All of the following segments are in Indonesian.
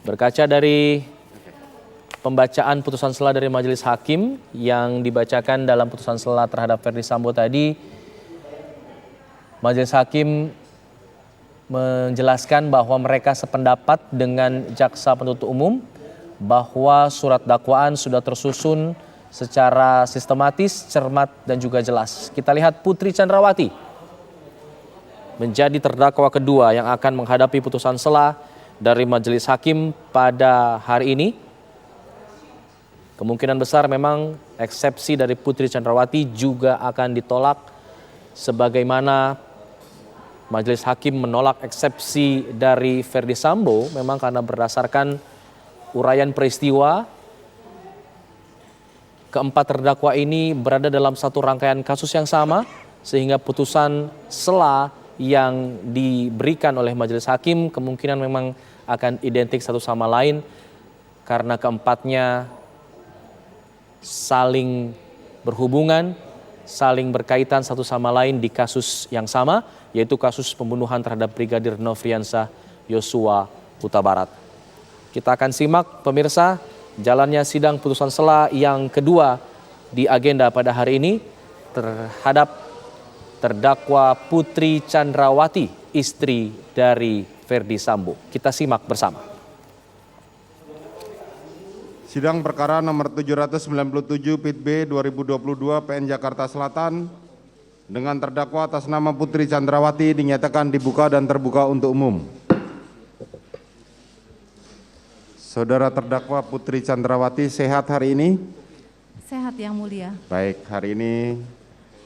Berkaca dari pembacaan putusan sela dari Majelis Hakim yang dibacakan dalam putusan sela terhadap Ferdy Sambo tadi, Majelis Hakim menjelaskan bahwa mereka sependapat dengan jaksa penuntut umum bahwa surat dakwaan sudah tersusun secara sistematis, cermat, dan juga jelas. Kita lihat Putri Chandrawati menjadi terdakwa kedua yang akan menghadapi putusan sela dari Majelis Hakim pada hari ini. Kemungkinan besar memang eksepsi dari Putri Chandrawati juga akan ditolak, sebagaimana Majelis Hakim menolak eksepsi dari Ferdy Sambo memang karena berdasarkan uraian peristiwa keempat terdakwa ini berada dalam satu rangkaian kasus yang sama, sehingga putusan sela yang diberikan oleh Majelis Hakim kemungkinan memang akan identik satu sama lain karena keempatnya saling berhubungan, saling berkaitan satu sama lain di kasus yang sama, yaitu kasus pembunuhan terhadap Brigadir Nofriansah Yosua Huta Barat. Kita akan simak pemirsa jalannya sidang putusan sela yang kedua di agenda pada hari ini terhadap terdakwa Putri Chandrawati, istri dari Ferdy Sambo. Kita simak bersama. Sidang perkara nomor 797 Pit B 2022 PN Jakarta Selatan dengan terdakwa atas nama Putri Chandrawati dinyatakan dibuka dan terbuka untuk umum. Saudara terdakwa Putri Chandrawati sehat hari ini? Sehat yang mulia. Baik, hari ini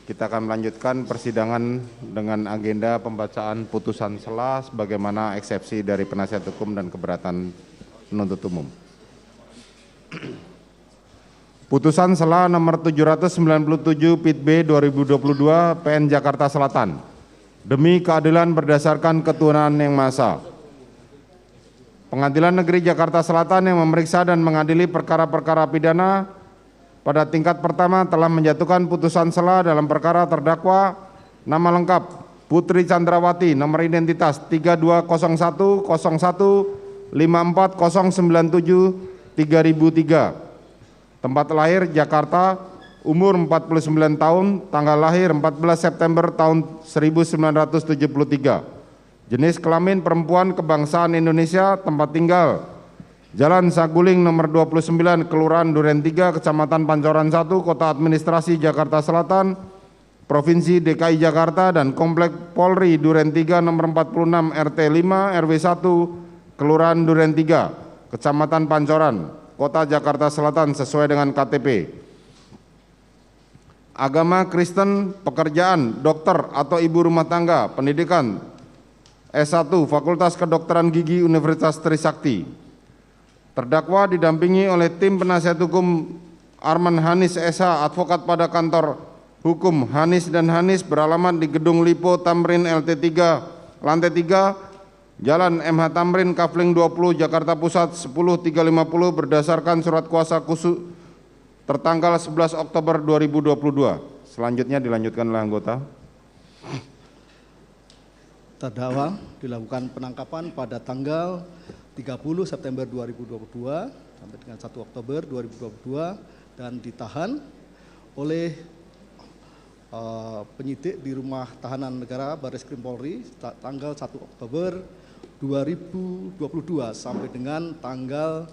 kita akan melanjutkan persidangan dengan agenda pembacaan putusan sela sebagaimana eksepsi dari penasihat hukum dan keberatan penuntut umum. Putusan sela nomor 797 Pit B 2022 PN Jakarta Selatan. Demi keadilan berdasarkan ketuhanan yang Maha Esa. Pengadilan Negeri Jakarta Selatan yang memeriksa dan mengadili perkara-perkara pidana pada tingkat pertama telah menjatuhkan putusan sela dalam perkara terdakwa nama lengkap Putri Chandrawati, nomor identitas 3201-54097-3003, tempat lahir Jakarta, umur 49 tahun, tanggal lahir 14 September tahun 1973, jenis kelamin perempuan, kebangsaan Indonesia, tempat tinggal Jalan Saguling nomor 29, Kelurahan Duren 3, Kecamatan Pancoran 1, Kota Administrasi Jakarta Selatan, Provinsi DKI Jakarta, dan Komplek Polri Duren 3 nomor 46 RT 5 RW 1, Kelurahan Duren 3, Kecamatan Pancoran, Kota Jakarta Selatan sesuai dengan KTP. Agama Kristen, pekerjaan, dokter atau ibu rumah tangga, pendidikan S1, Fakultas Kedokteran Gigi Universitas Trisakti. Terdakwa didampingi oleh tim penasihat hukum Arman Hanis SH, advokat pada kantor hukum Hanis dan Hanis beralamat di Gedung Lipo Tamrin LT 3, lantai 3, Jalan MH Tamrin, Kafling 20, Jakarta Pusat 10350 berdasarkan surat kuasa khusus tertanggal 11 Oktober 2022. Selanjutnya dilanjutkan oleh anggota. Terdakwa dilakukan penangkapan pada tanggal 30 September 2022 sampai dengan 1 Oktober 2022 dan ditahan oleh penyidik di Rumah Tahanan Negara Barreskrim Polri tanggal 1 Oktober 2022 sampai dengan tanggal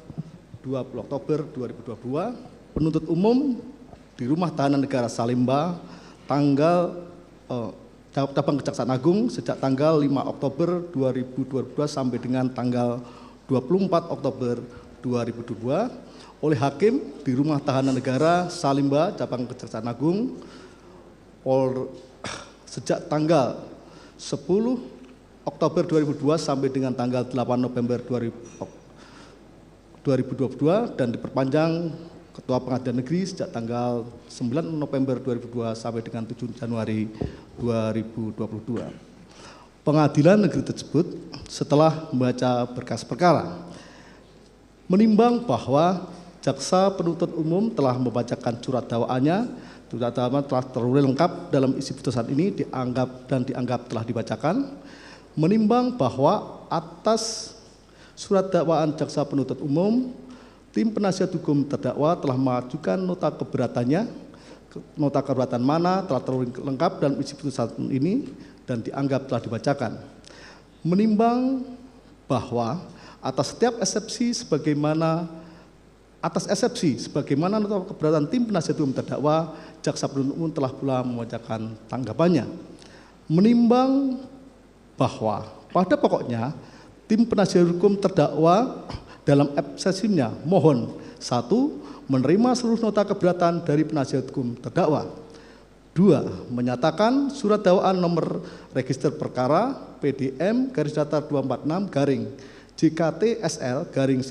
20 Oktober 2022. Penuntut umum di Rumah Tahanan Negara Salemba tanggal Cabang Kejaksaan Agung sejak tanggal 5 Oktober 2022 sampai dengan tanggal 24 Oktober 2022 oleh hakim di Rumah Tahanan Negara Salemba Cabang Kejaksaan Agung sejak tanggal 10 Oktober 2022 sampai dengan tanggal 8 November 2022 dan diperpanjang Ketua Pengadilan Negeri sejak tanggal 9 November 2022 sampai dengan 7 Januari 2022. Pengadilan negeri tersebut setelah membaca berkas perkara menimbang bahwa jaksa penuntut umum telah membacakan surat dakwaannya, surat dakwaan telah terurai lengkap dalam isi putusan ini dianggap telah dibacakan, menimbang bahwa atas Surat dakwaan jaksa penuntut umum, tim penasihat hukum terdakwa telah mengajukan nota keberatannya. Nota keberatan mana telah terlengkap dalam isi putusan ini dan dianggap telah dibacakan. Menimbang bahwa atas setiap eksepsi sebagaimana nota keberatan tim penasihat hukum terdakwa, jaksa penuntut umum telah pula membacakan tanggapannya. Menimbang bahwa pada pokoknya tim penasihat hukum terdakwa dalam eksepsinya mohon: 1. Menerima seluruh nota keberatan dari penasihat hukum terdakwa. 2. Menyatakan surat dakwaan nomor register perkara PDM _246 JKT/SL _10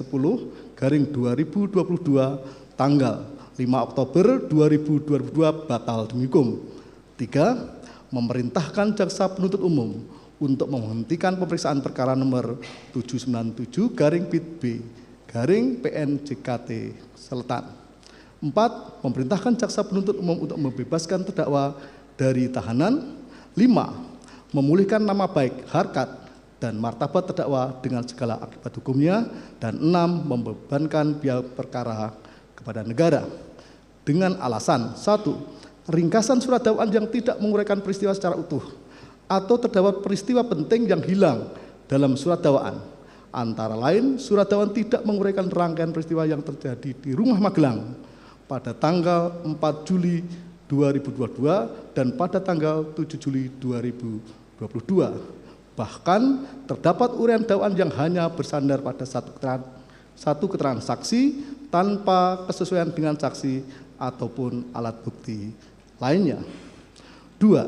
_2022 tanggal 5 Oktober 2022 batal demi hukum. 3. Memerintahkan jaksa penuntut umum untuk menghentikan pemeriksaan perkara nomor 797-B PN JKT Selatan. 4. Memerintahkan jaksa penuntut umum untuk membebaskan terdakwa dari tahanan. 5. Memulihkan nama baik, harkat, dan martabat terdakwa dengan segala akibat hukumnya. Dan 6. Membebankan biaya perkara kepada negara. Dengan alasan: 1. Ringkasan surat dakwaan yang tidak menguraikan peristiwa secara utuh atau terdapat peristiwa penting yang hilang dalam surat dakwaan. Antara lain, surat dakwaan tidak menguraikan rangkaian peristiwa yang terjadi di Rumah Magelang pada tanggal 4 Juli 2022 dan pada tanggal 7 Juli 2022. Bahkan terdapat uraian dakwaan yang hanya bersandar pada satu keterangan saksi tanpa kesesuaian dengan saksi ataupun alat bukti lainnya. 2.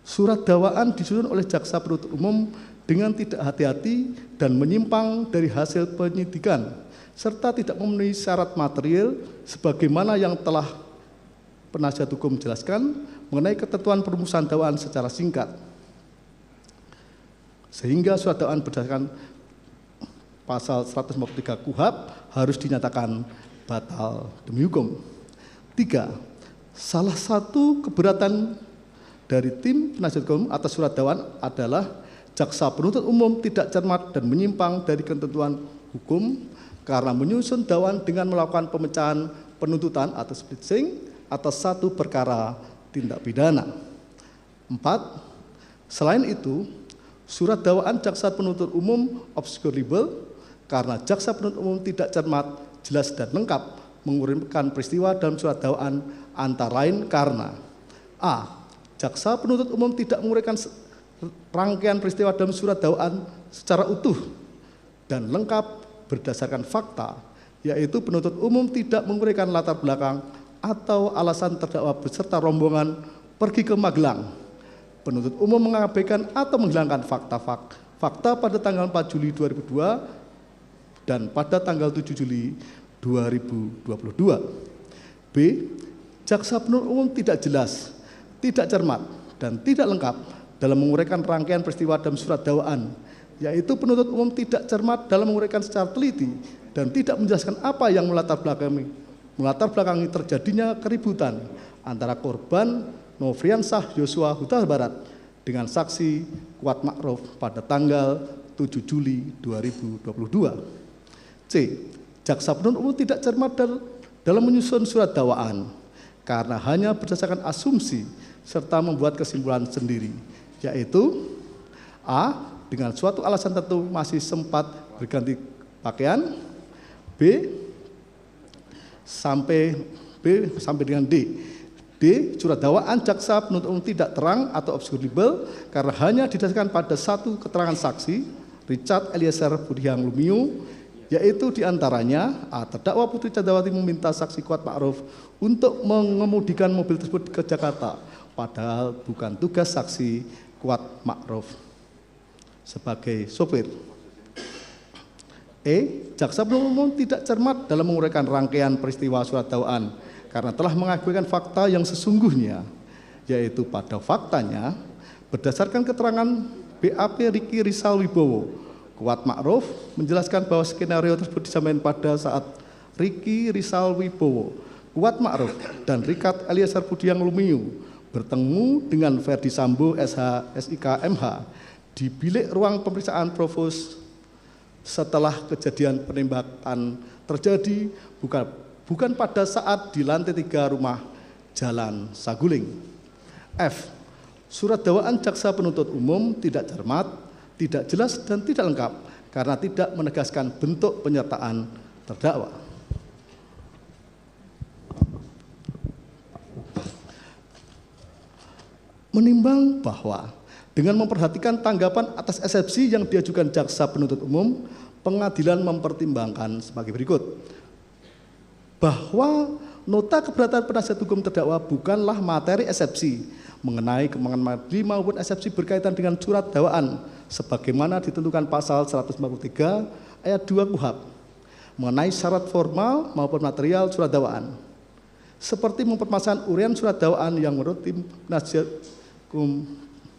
Surat dakwaan disusun oleh jaksa penuntut umum dengan tidak hati-hati dan menyimpang dari hasil penyidikan serta tidak memenuhi syarat material sebagaimana yang telah penasihat hukum jelaskan mengenai ketentuan perumusan dakwaan secara singkat, sehingga surat dakwaan berdasarkan pasal 153 KUHP harus dinyatakan batal demi hukum. 3. Salah satu keberatan dari tim penasihat hukum atas surat dakwaan adalah jaksa penuntut umum tidak cermat dan menyimpang dari ketentuan hukum karena menyusun dakwaan dengan melakukan pemecahan penuntutan atau splitsing atas satu perkara tindak pidana. 4. Selain itu, surat dakwaan jaksa penuntut umum obscurable karena jaksa penuntut umum tidak cermat, jelas dan lengkap menguraikan peristiwa dalam surat dakwaan antara lain karena: A. Jaksa penuntut umum tidak menguraikan rangkaian peristiwa dalam surat dakwaan secara utuh dan lengkap berdasarkan fakta, yaitu penuntut umum tidak menguraikan latar belakang atau alasan terdakwa beserta rombongan pergi ke Magelang. Penuntut umum mengabaikan atau menghilangkan fakta pada tanggal 4 Juli 2002 dan pada tanggal 7 Juli 2022. B. Jaksa penuntut umum tidak jelas, tidak cermat, dan tidak lengkap dalam menguraikan rangkaian peristiwa dalam surat dakwaan, yaitu penuntut umum tidak cermat dalam menguraikan secara teliti dan tidak menjelaskan apa yang melatar belakangi terjadinya keributan antara korban Nofriansah Yosua Huta Barat dengan saksi Kuat Ma'ruf pada tanggal 7 Juli 2022. C. Jaksa penuntut umum tidak cermat dalam menyusun surat dakwaan karena hanya berdasarkan asumsi serta membuat kesimpulan sendiri, yaitu: A. Dengan suatu alasan tertentu masih sempat berganti pakaian. B. Sampai dengan D. D. Surat dakwaan jaksa penuntut umum tidak terang atau obscurable karena hanya didasarkan pada satu keterangan saksi Richard Eliezer Budiang Lumiu, yaitu diantaranya: A. Terdakwa Putri Chandrawati meminta saksi Kuat Ma'ruf untuk mengemudikan mobil tersebut ke Jakarta, padahal bukan tugas saksi Kuat Ma'ruf sebagai sopir. E. Jaksa penuntut umum tidak cermat dalam menguraikan rangkaian peristiwa surat dakwaan karena telah mengabaikan fakta yang sesungguhnya, yaitu pada faktanya berdasarkan keterangan BAP Riki Rizal Wibowo, Kuat Ma'ruf menjelaskan bahwa skenario tersebut disampaikan pada saat Riki Rizal Wibowo, Kuat Ma'ruf, dan Richard Eliezer Budiang Lumiu bertemu dengan Verdi Sambo SH, SIK, MH di bilik ruang pemeriksaan Provos setelah kejadian penembakan terjadi, bukan pada saat di lantai 3 rumah Jalan Saguling. F. Surat dakwaan jaksa penuntut umum tidak cermat, tidak jelas dan tidak lengkap karena tidak menegaskan bentuk penyertaan terdakwa. Menimbang bahwa dengan memperhatikan tanggapan atas eksepsi yang diajukan jaksa penuntut umum, pengadilan mempertimbangkan sebagai berikut. Bahwa nota keberatan penasihat hukum terdakwa bukanlah materi eksepsi mengenai kemenangan majelis maupun eksepsi berkaitan dengan surat dakwaan sebagaimana ditentukan pasal 143 ayat 2 KUHP mengenai syarat formal maupun material surat dakwaan. Seperti mempermasalahan uraian surat dakwaan yang menurut tim penasihat hukum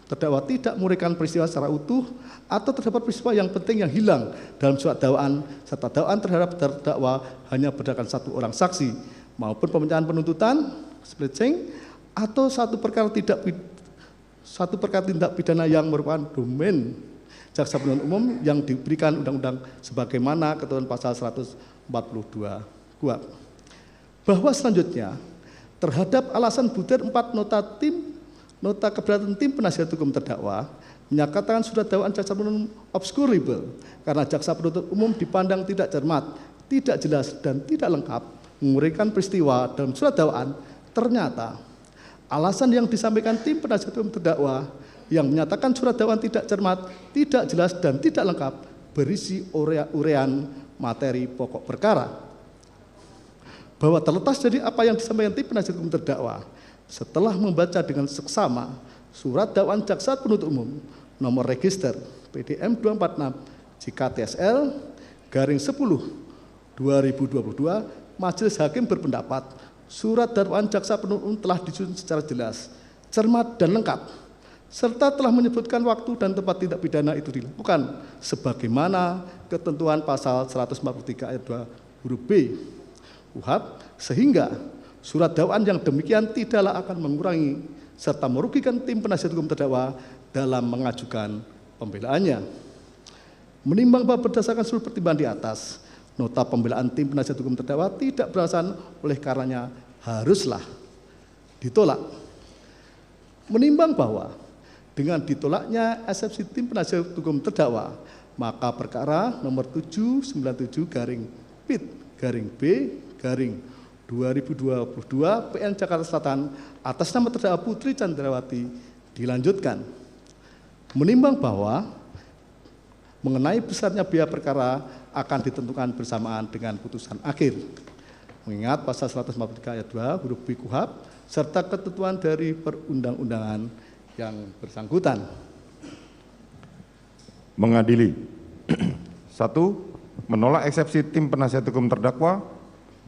terdakwa tidak menguraikan peristiwa secara utuh atau terdapat peristiwa yang penting yang hilang dalam surat dakwaan serta dakwaan terhadap terdakwa hanya berdasarkan satu orang saksi maupun pemecahan penuntutan splitting atau satu perkara tindak pidana yang merupakan domain jaksa penuntut umum yang diberikan undang-undang sebagaimana ketentuan pasal 142 KUHP. Bahwa selanjutnya terhadap alasan butir 4 nota keberatan tim penasihat hukum terdakwa menyatakan surat dakwaan jaksa penuntut umum obscurable karena jaksa penuntut umum dipandang tidak cermat, tidak jelas dan tidak lengkap menguraikan peristiwa dalam surat dakwaan. Ternyata alasan yang disampaikan tim penasihat hukum terdakwa yang menyatakan surat dakwaan tidak cermat, tidak jelas dan tidak lengkap berisi uraian materi pokok perkara. Bahwa terlepas dari apa yang disampaikan tim penasihat hukum terdakwa, setelah membaca dengan seksama surat dakwaan jaksa penuntut umum nomor register PDM 246 JKTSL garing 10 2022, majelis hakim berpendapat surat dakwaan jaksa penuntut umum telah disusun secara jelas, cermat dan lengkap, serta telah menyebutkan waktu dan tempat tindak pidana itu dilakukan sebagaimana ketentuan pasal 143 ayat 2 huruf B KUHP, sehingga surat dakwaan yang demikian tidaklah akan mengurangi serta merugikan tim penasihat hukum terdakwa dalam mengajukan pembelaannya. Menimbang bahwa berdasarkan seluruh pertimbangan di atas, nota pembelaan tim penasihat hukum terdakwa tidak beralasan, oleh karenanya haruslah ditolak. Menimbang bahwa dengan ditolaknya eksepsi tim penasihat hukum terdakwa, maka perkara nomor 797 garing PIT garing B garing 2022 PN Jakarta Selatan atas nama terdakwa Putri Chandrawati dilanjutkan. Menimbang bahwa mengenai besarnya biaya perkara akan ditentukan bersamaan dengan putusan akhir. Mengingat pasal 143 ayat 2 huruf B KUHP serta ketentuan dari perundang-undangan yang bersangkutan. Mengadili. 1. Menolak eksepsi tim penasihat hukum terdakwa.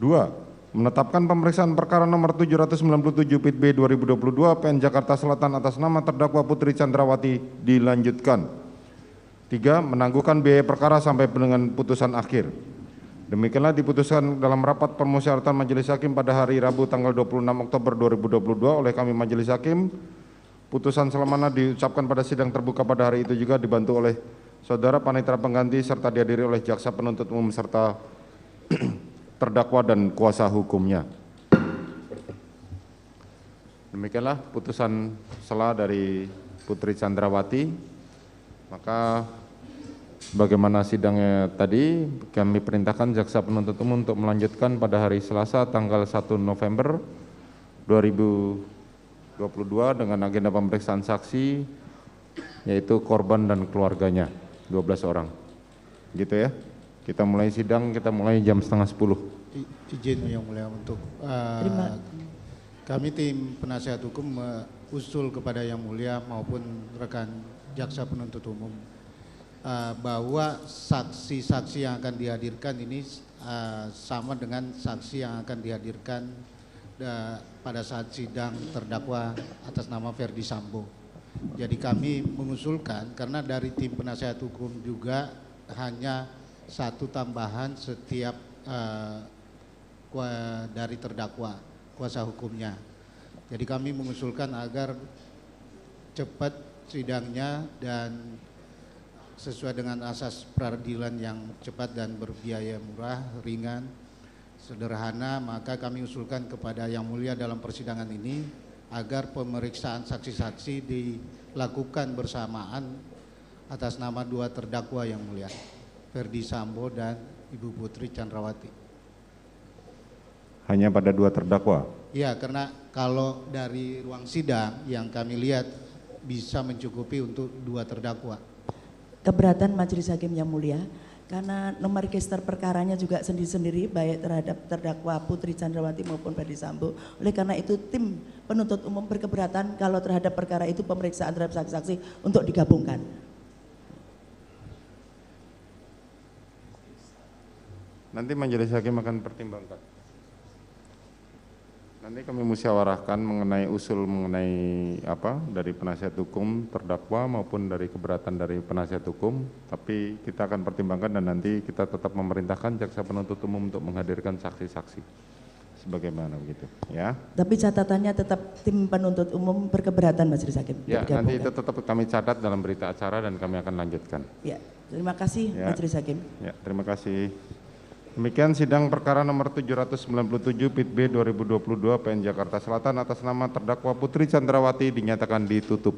2. Menetapkan pemeriksaan perkara nomor 797 PIT B 2022 PN Jakarta Selatan atas nama terdakwa Putri Chandrawati dilanjutkan. 3. Menangguhkan biaya perkara sampai dengan putusan akhir. Demikianlah diputuskan dalam rapat permusyawaratan Majelis Hakim pada hari Rabu tanggal 26 Oktober 2022 oleh kami Majelis Hakim. Putusan selamana diucapkan pada sidang terbuka pada hari itu juga dibantu oleh saudara panitera pengganti serta dihadiri oleh jaksa penuntut umum serta terdakwa dan kuasa hukumnya. Demikianlah putusan sela dari Putri Chandrawati. Maka bagaimana sidangnya tadi, kami perintahkan jaksa penuntut umum untuk melanjutkan pada hari Selasa tanggal 1 November 2022 dengan agenda pemeriksaan saksi yaitu korban dan keluarganya 12 orang. Gitu ya. Kita mulai sidang, kita mulai jam 9:30. Izin yang mulia untuk kami tim penasihat hukum usul kepada yang mulia maupun rekan jaksa penuntut umum bahwa saksi-saksi yang akan dihadirkan ini sama dengan saksi yang akan dihadirkan pada saat sidang terdakwa atas nama Verdi Sambo. Jadi kami mengusulkan karena dari tim penasihat hukum juga hanya satu tambahan setiap dari terdakwa kuasa hukumnya. Jadi kami mengusulkan agar cepat sidangnya dan sesuai dengan asas peradilan yang cepat dan berbiaya murah, ringan, sederhana, maka kami usulkan kepada Yang Mulia dalam persidangan ini agar pemeriksaan saksi-saksi dilakukan bersamaan atas nama dua terdakwa Yang Mulia, Ferdi Sambo dan Ibu Putri Chandrawati. Hanya pada dua terdakwa? Ya, karena kalau dari ruang sidang yang kami lihat bisa mencukupi untuk dua terdakwa. Keberatan Majelis Hakim Yang Mulia, karena nomor register perkaranya juga sendiri-sendiri baik terhadap terdakwa Putri Chandrawati maupun Ferdi Sambo. Oleh karena itu tim penuntut umum berkeberatan kalau terhadap perkara itu pemeriksaan terhadap saksi-saksi untuk digabungkan. Nanti Majelis Hakim akan pertimbangkan. Nanti kami musyawarahkan mengenai usul mengenai apa dari penasihat hukum terdakwa maupun dari keberatan dari penasihat hukum, tapi kita akan pertimbangkan dan nanti kita tetap memerintahkan jaksa penuntut umum untuk menghadirkan saksi-saksi sebagaimana begitu ya. Tapi catatannya tetap tim penuntut umum berkeberatan Majelis Hakim. Ya, nanti itu tetap kami catat dalam berita acara dan kami akan lanjutkan. Ya, terima kasih Ya. Majelis Hakim. Ya, terima kasih. Demikian sidang perkara nomor 797 Pit B 2022 PN Jakarta Selatan atas nama terdakwa Putri Chandrawati dinyatakan ditutup.